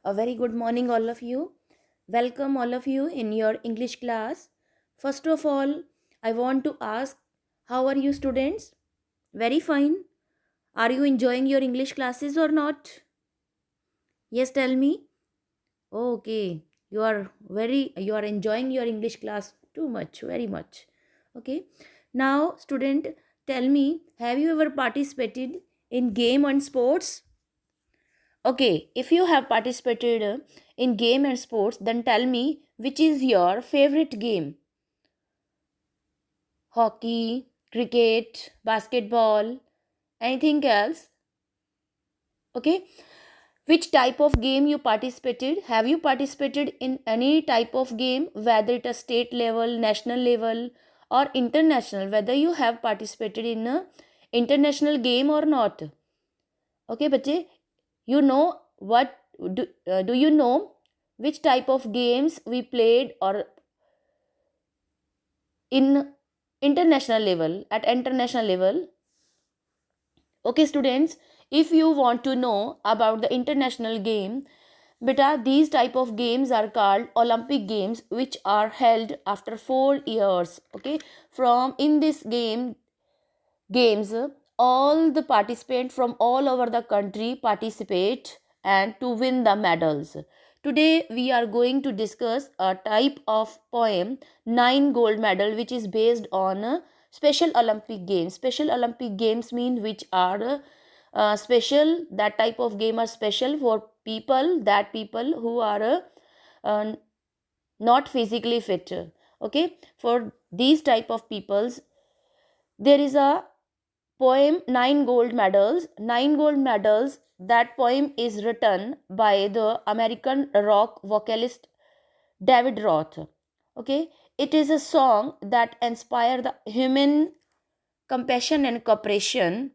A very good morning, all of you. Welcome, all of you, in your English class. First of all, I want to ask, how are you, students? Very fine. Are you enjoying your English classes or not? Yes, tell me. Okay, you are enjoying your English class too much, very much. Okay. Now, student, tell me, have you ever participated in game and sports? Okay, if you have participated in game and sports, then tell me which is your favorite game? Hockey, cricket, basketball, anything else? Okay, which type of game you participated? Have you participated in any type of game, whether it a state level, national level, or international? Whether you have participated in a international game or not? Okay, बच्चे, you know what do you know which type of games we played or in international level at international level? Okay, students, if you want to know about the international game, beta, these type of games are called Olympic games, which are held after 4 years. Okay, from in this games, all the participants from all over the country participate and to win the medals. Today we are going to discuss a type of poem, nine gold medal, which is based on special Olympic games. Special Olympic games mean which are special, that type of game are special for people who are uh, not physically fit. Okay, for these type of peoples, there is a poem, Nine Gold Medals. That poem is written by the American rock vocalist David Roth. Okay, it is a song that inspire the human compassion and cooperation,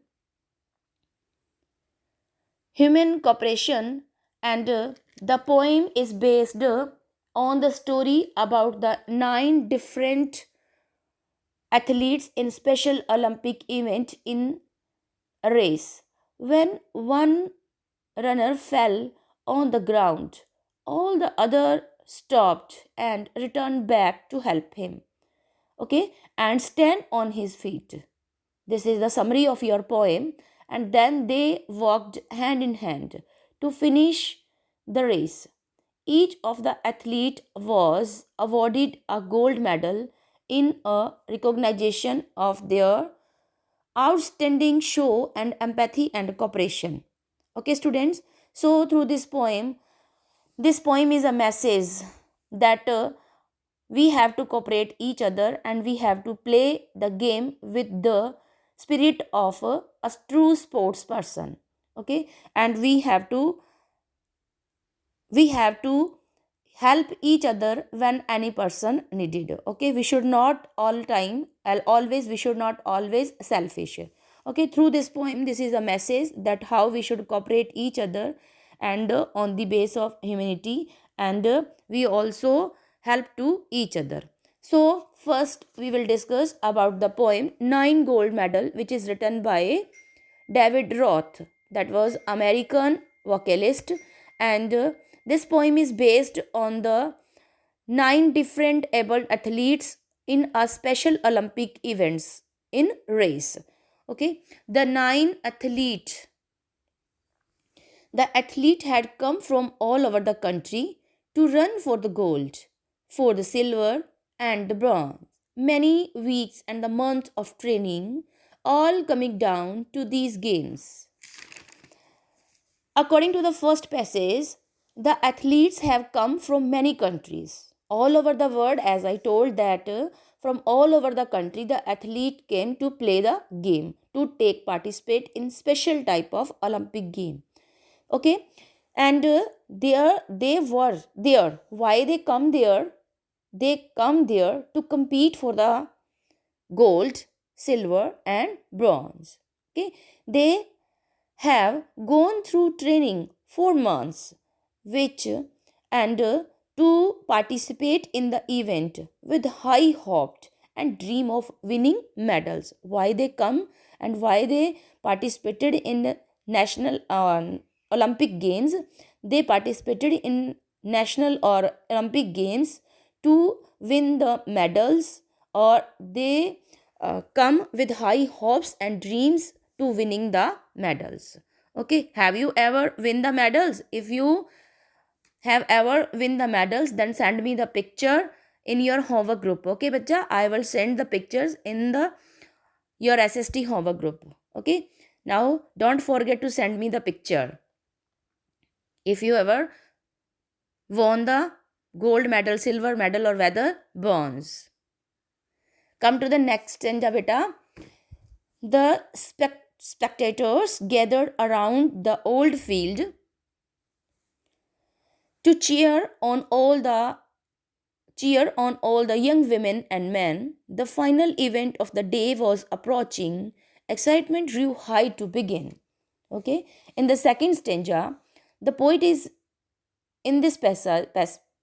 and the poem is based on the story about the nine different athletes in special Olympic event in a race. When one runner fell on the ground, all the other stopped and returned back to help him. Okay, and stand on his feet. This is the summary of your poem. And then they walked hand in hand to finish the race. Each of the athlete was awarded a gold medal in a recognition of their outstanding show and empathy and cooperation. Okay, students. So through this poem is a message that we have to cooperate each other and we have to play the game with the spirit of a true sports person. Okay, and we have to help each other when any person needed. Okay, we should not always we should not always selfish. Okay, through this poem, this is a message that how we should cooperate each other, and on the base of humanity, and we also help to each other. So first we will discuss about the poem Nine Gold Medal, which is written by David Roth, that was American vocalist, and this poem is based on the nine different able athletes in a special Olympic events in race. Okay, the athlete had come from all over the country to run for the gold, for the silver, and the bronze. Many weeks and the months of training, all coming down to these games. According to the first passage, the athletes have come from many countries. All over the world, as I told that from all over the country, the athlete came to play the game, to take participate in special type of Olympic game. Okay, and they were there. Why they come there? They come there to compete for the gold, silver, and bronze. Okay, they have gone through training for months, which and to participate in the event with high hopes and dream of winning medals. Why they come and why they participated in national Olympic games? they participated in national or Olympic games to win the medals, or they come with high hopes and dreams to winning the medals. Okay, have you ever win the medals? If you have ever win the medals, then send me the picture in your homework group. Okay bacha, I will send the pictures in the your SST homework group. Okay, now don't forget to send me the picture if you ever won the gold medal, silver medal, or whether bronze. Come to the next stanza beta. The spectators gathered around the old field to cheer on all the young women and men. The final event of the day was approaching. Excitement grew high to begin. Okay. In the second stanza, the poet is in this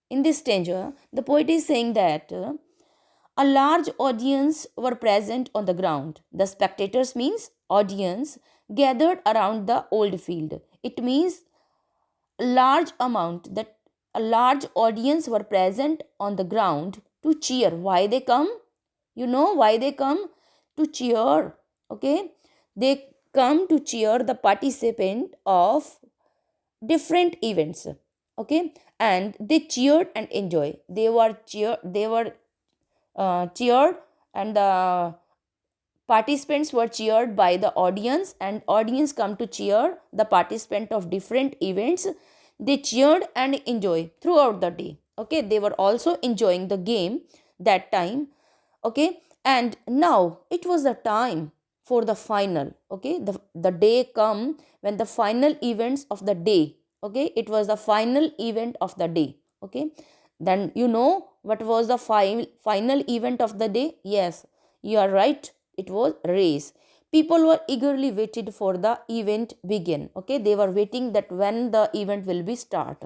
in this stanza, the poet is saying that a large audience were present on the ground. The spectators means audience gathered around the old field. It means large amount, that a large audience were present on the ground to cheer. Why they come? You know why they come? To cheer. Okay, they come to cheer the participant of different events. Okay, and they cheered and enjoy. They were cheered, and the participants were cheered by the audience, and audience come to cheer the participant of different events. They cheered and enjoy throughout the day. Okay, they were also enjoying the game that time. Okay, and now it was the time for the final. Okay, the day come when the final events of the day. Okay, it was the final event of the day. Okay, then you know what was the final event of the day? Yes, you are right, it was race. People were eagerly waited for the event begin. Okay, they were waiting that when the event will be start.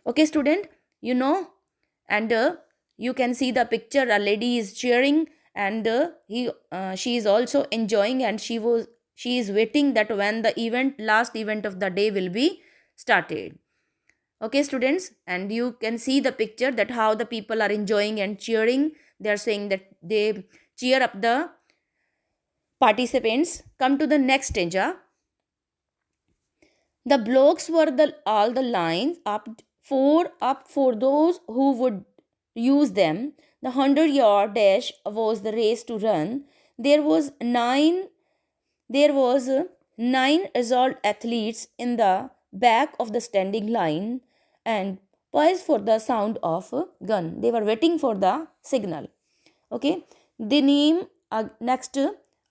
Okay student, you know, and you can see the picture, a lady is cheering, and she is also enjoying, and she is waiting that when the last event of the day will be started. Okay students, and you can see the picture that how the people are enjoying and cheering. They are saying that they cheer up the participants. Come to the next stanza. The blocks were all the lines up for those who would use them. The 100-yard dash was the race to run. There was nine there was nine resolved athletes in the back of the standing line and poised for the sound of a gun. They were waiting for the signal. Okay. The name next,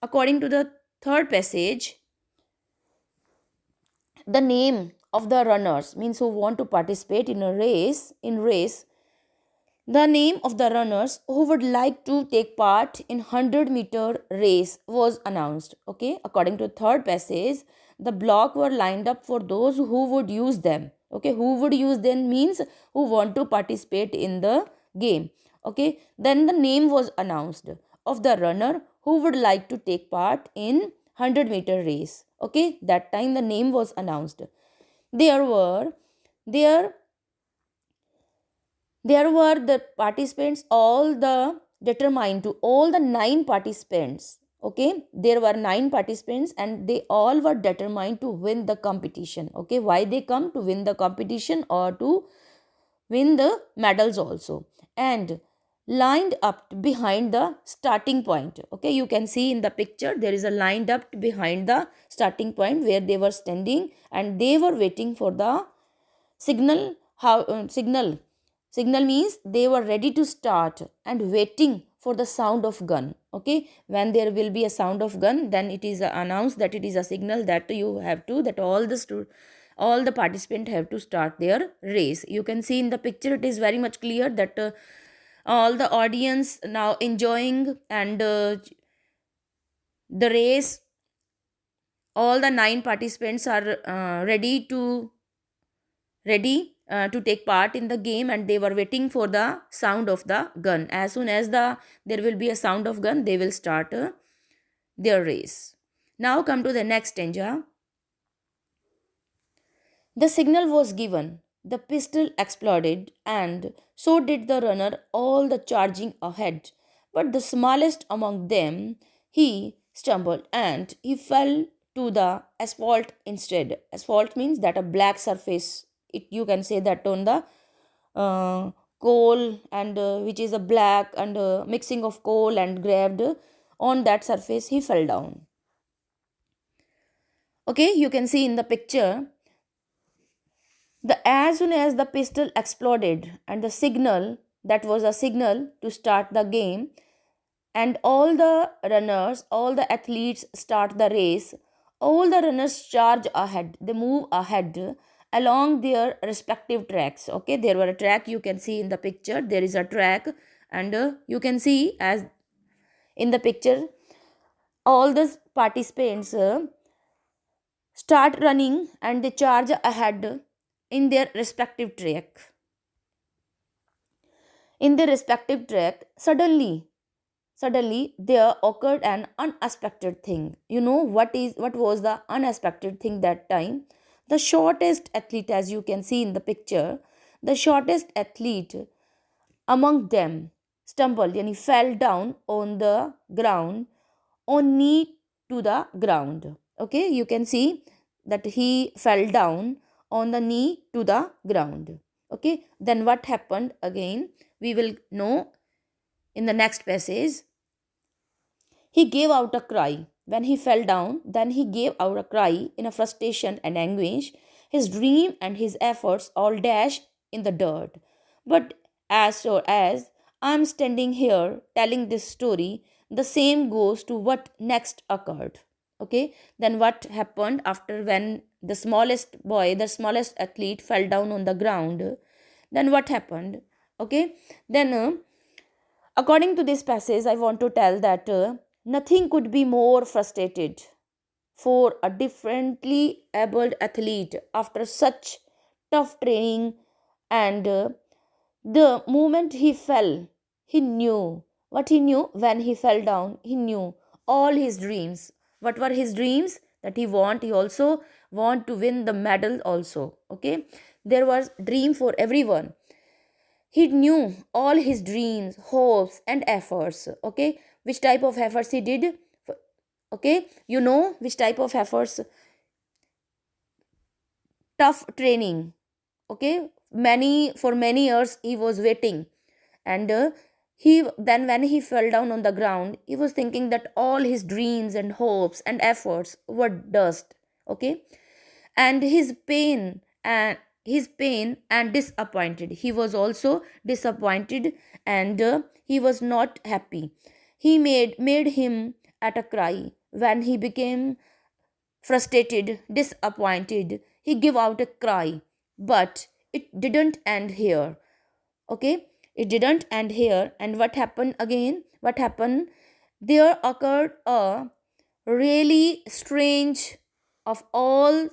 according to the third passage, the name of the runners means who want to participate in a race. The name of the runners who would like to take part in 100-meter race was announced. Okay, according to third passage, the block were lined up for those who would use them. Okay, who would use them means who want to participate in the game. Okay, then the name was announced of the runner who would like to take part in 100-meter race. Okay, that time the name was announced. There were there there were the participants, all the nine participants. Okay, there were nine participants and they all were determined to win the competition. Okay, why they come? To win the competition or to win the medals also, and lined up behind the starting point. Okay, you can see in the picture there is a lined up behind the starting point where they were standing and they were waiting for the signal. Signal means they were ready to start and waiting for the sound of gun. Okay, when there will be a sound of gun, then it is announced that it is a signal that you have to, that all the participants have to start their race. You can see in the picture it is very much clear that all the audience now enjoying, and the race, all the nine participants are ready to take part in the game, and they were waiting for the sound of the gun. As soon as there will be a sound of gun, they will start their race. Now come to the next stanza. The signal was given, the pistol exploded, and so did the runner, all the charging ahead. But the smallest among them, he stumbled and he fell to the asphalt instead. Asphalt means that a black surface. You can say that on the uh, coal and which is a black and mixing of coal and graved on that surface he fell down. Okay, you can see in the picture the as soon as the pistol exploded and the signal, that was a signal to start the game, and all the runners, all the athletes start the race. All the runners charge ahead, they move ahead along their respective tracks. Okay, there were a track, you can see in the picture there is a track, and you can see as in the picture all the participants start running and they charge ahead in their respective track. In their respective track, suddenly there occurred an unexpected thing. You know what was the unexpected thing that time? The shortest athlete, as you can see in the picture, the shortest athlete among them stumbled and he fell down on the ground, on knee to the ground. Okay, you can see that he fell down on the knee to the ground. Okay, then what happened again? We will know in the next passage. He gave out a cry. When he fell down, then he gave out a cry in a frustration and anguish. His dream and his efforts all dashed in the dirt. But as sure as I'm standing here telling this story, the same goes to what next occurred. Okay, then what happened after when the smallest boy, the smallest athlete fell down on the ground? Then what happened? Okay, then according to this passage, I want to tell that nothing could be more frustrated for a differently abled athlete after such tough training. And the moment he fell, he knew what he knew when he fell down. He knew all his dreams. What were his dreams? That he also want to win the medal also. Okay, there was dream for everyone. He knew all his dreams, hopes, and efforts. Okay, which type of efforts he did? Okay, you know which type of efforts? Tough training. Okay, many years he was waiting, and he then when he fell down on the ground, he was thinking that all his dreams and hopes and efforts were dust. Okay, and his pain and disappointed, he was also disappointed, and he was not happy. He made him at a cry. When he became frustrated, disappointed, he gave out a cry. But it didn't end here. Okay, it didn't end here. And what happened again? What happened? There occurred a really strange of all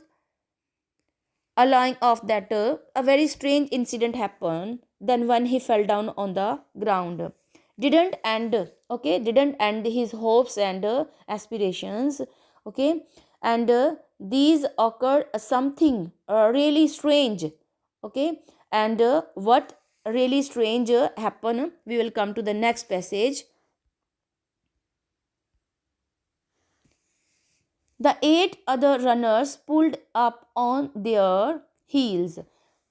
allowing of that a very strange incident happened. Then when he fell down on the ground, didn't end. Okay, didn't end his hopes and aspirations. Okay, and these occurred something really strange. Okay, and what really strange happened, we will come to the next passage. The 8 other runners pulled up on their heels.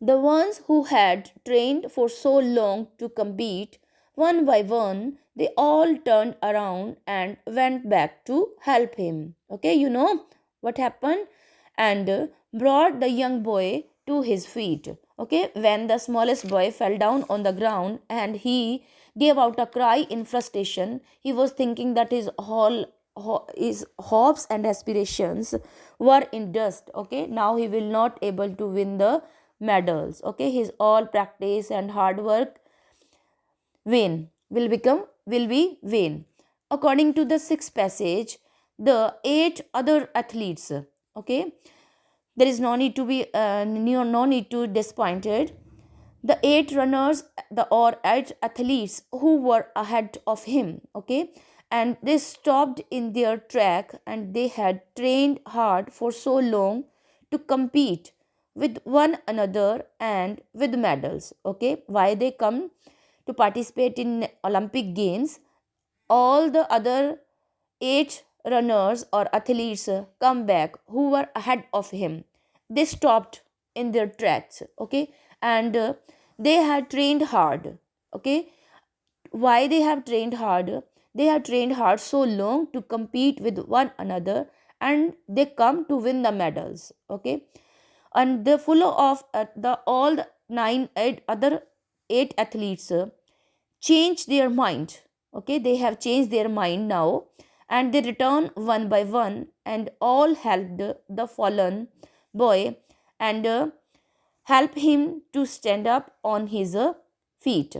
The ones who had trained for so long to compete, one by one, they all turned around and went back to help him. Okay, you know what happened? And brought the young boy to his feet. Okay, when the smallest boy fell down on the ground and he gave out a cry in frustration, he was thinking that his hopes and aspirations were in dust. Okay, now he will not able to win the medals. Okay, his all practice and hard work vain will be vain. According to the sixth passage, the 8 other athletes, okay, there is no need to be no need to disappointed. The 8 runners, the or 8 athletes who were ahead of him, okay, and they stopped in their track, and they had trained hard for so long to compete, with one another and with medals. Okay, why they come to participate in Olympic Games? All the other 8 runners or athletes come back who were ahead of him. They stopped in their tracks. Okay, and they had trained hard. Okay, why they have trained hard? They have trained hard so long to compete with one another, and they come to win the medals. Okay, and the full of the all the nine eight other 8 athletes change their mind. Okay, they have changed their mind now, and they return one by one, and all helped the fallen boy, and help him to stand up on his feet.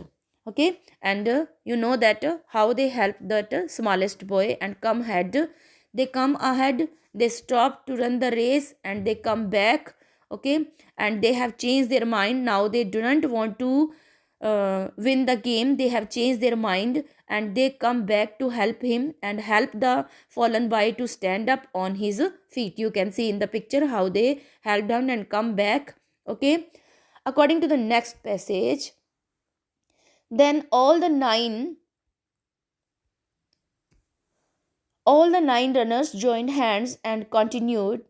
Okay, and you know that how they help that smallest boy and come ahead. They come ahead, they stop to run the race, and they come back. Okay, and they have changed their mind now. They do not want to win the game. They have changed their mind, and they come back to help him and help the fallen boy to stand up on his feet. You can see in the picture how they help down and come back. Okay, according to the next passage, then all the nine runners joined hands and continued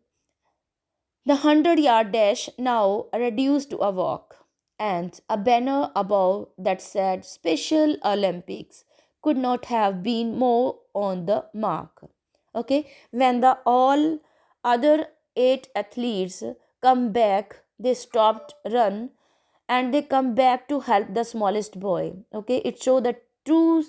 the 100-yard dash, now reduced to a walk, and a banner above that said Special Olympics could not have been more on the mark. Okay, when the all other 8 athletes come back, they stopped run, and they come back to help the smallest boy. Okay, it shows the true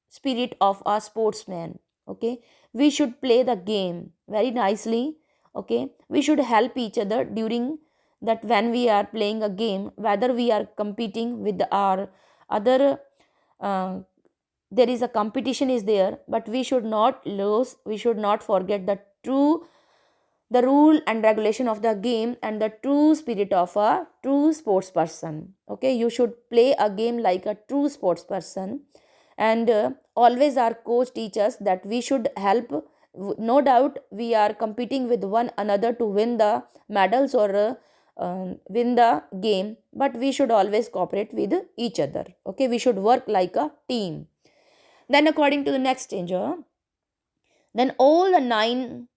spirit of a sportsman. Okay, we should play the game very nicely. Okay, we should help each other during that when we are playing a game, whether we are competing with our other uh, there is a competition is there, but we should not lose, we should not forget the rule and regulation of the game and the true spirit of a true sports person. Okay, you should play a game like a true sports person, and always our coach teaches that we should help. No doubt we are competing with one another to win the medals or win the game, but we should always cooperate with each other. Okay, we should work like a team. Then according to the next danger, then all the 9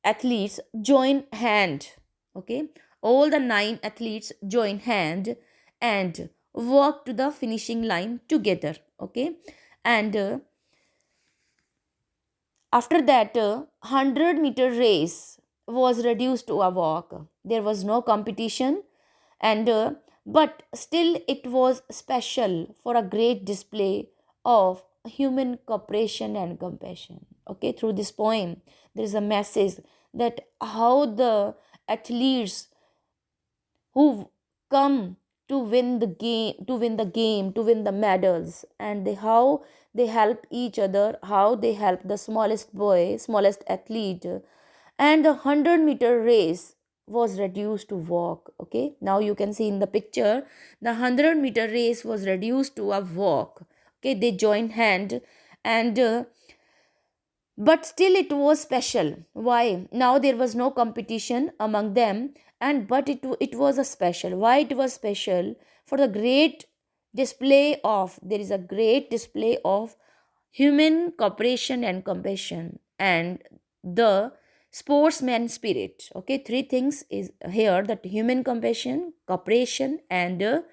athletes join hand. Okay, all the 9 athletes join hand and walk to the finishing line together. Okay, and after that 100-meter race was reduced to a walk. There was no competition, and but still it was special for a great display of human cooperation and compassion. Okay, through this poem there is a message that how the athletes who come to win the medals, and how they help each other, how they help the smallest boy, smallest athlete, and the 100-meter race was reduced to walk. Okay, now you can see in the picture the 100-meter race was reduced to a walk. Okay, they joined hand, and but still it was special. Why? Now there was no competition among them, and but it was a special. Why it was special? For the great display of, there is a great display of human cooperation and compassion, and the sportsman spirit. Okay, three things is here: that human compassion, cooperation, and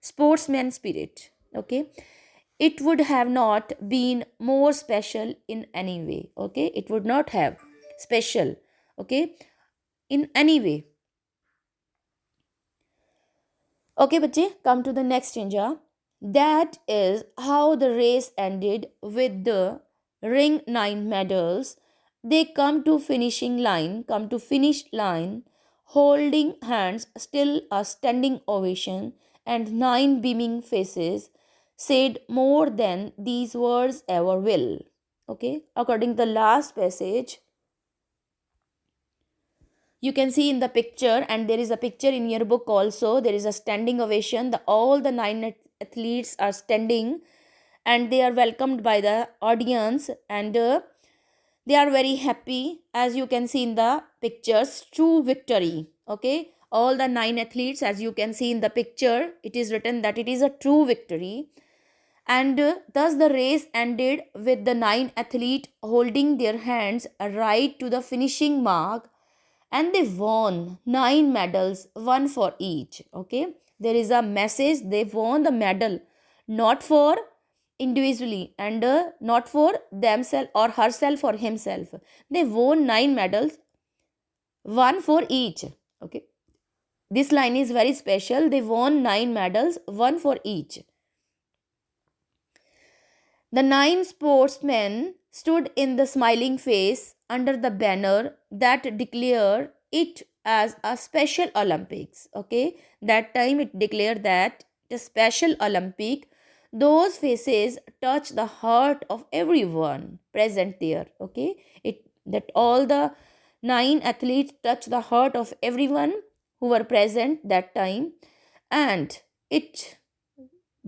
sportsman spirit. Okay, it would have not been more special in any way. Okay, it would not have special. Okay, in any way. Okay, bache, come to the next ninja. That is how the race ended with the ring 9 medals. They come to finish line holding hands, still a standing ovation, and 9 beaming faces said more than these words ever will. Okay, according to the last passage, you can see in the picture, and there is a picture in your book also. There is a standing ovation. All the 9 athletes are standing, and they are welcomed by the audience, and they are very happy, as you can see in the pictures. True victory. Okay, all the 9 athletes. As you can see in the picture, it is written that it is a true victory. And thus the race ended with the 9 athletes holding their hands right to the finishing mark, and they won 9 medals, one for each. Okay, there is a message. They won the medal not for individually, and not for themselves or herself or himself. They won 9 medals, one for each. Okay, this line is very special. They won 9 medals, one for each. The 9 sportsmen stood in the smiling face under the banner that declared it as a special Olympics. Okay, that time it declared that the special Olympic. Those faces touch the heart of everyone present there. Okay, it that all the 9 athletes touch the heart of everyone who were present that time, and it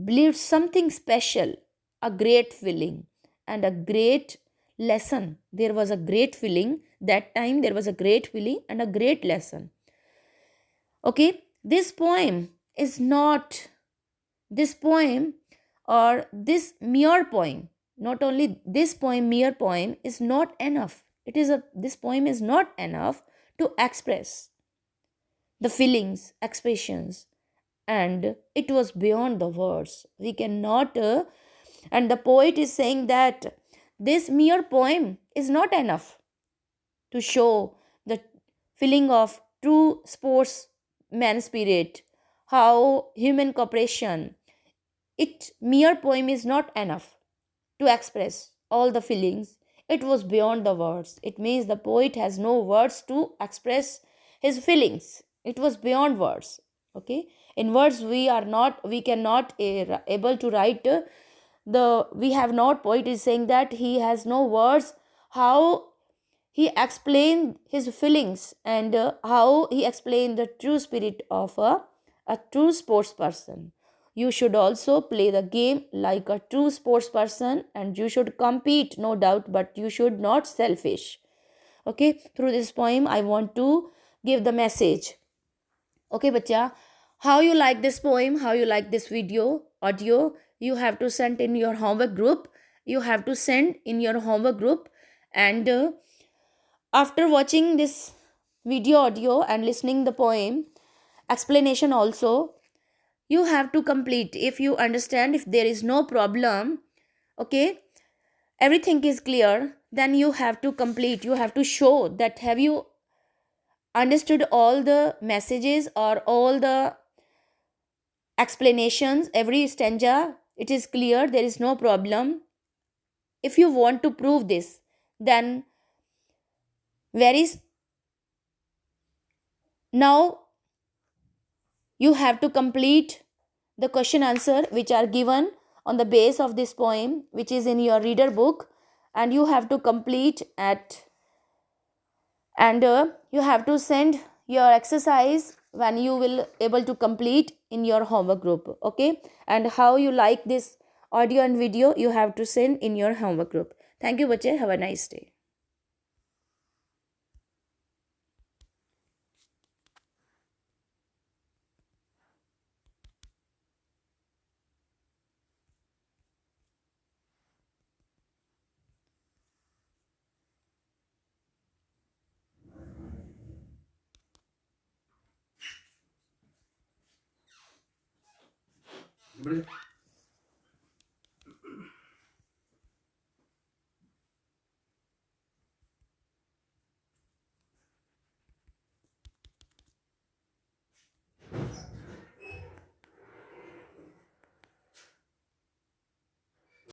believed something special, a great feeling, and a great lesson. There was a great feeling that time, there was a great feeling and a great lesson. Okay, this poem is not, this poem or this mere poem, not only this poem, mere poem is not enough. It is a, this poem is not enough to express the feelings, expressions, and it was beyond the words. We cannot and the poet is saying that this mere poem is not enough to show the feeling of true sportsman spirit, how human cooperation. It mere poem is not enough to express all the feelings. It was beyond the words. It means the poet has no words to express his feelings. It was beyond words. Okay, in words we are not, we cannot able to write the, we have not, poet is saying that he has no words how he explained his feelings, and how he explained the true spirit of a true sports person. You should also play the game like a true sports person, and you should compete, no doubt, but you should not selfish. Okay, through this poem I want to give the message. Okay, bacha, how you like this poem, how you like this video, audio, you have to send in your homework group. You have to send in your homework group, and after watching this video audio and listening the poem explanation also, you have to complete. If you understand, if there is no problem, okay, everything is clear, then you have to complete. You have to show that have you understood all the messages or all the explanations, every stanza, it is clear, there is no problem. If you want to prove this, then very now you have to complete the question answer which are given on the base of this poem, which is in your reader book, and you have to complete at, and you have to send your exercise when you will able to complete in your homework group. Okay, and how you like this audio and video, you have to send in your homework group. Thank you bache, have a nice day. Bro.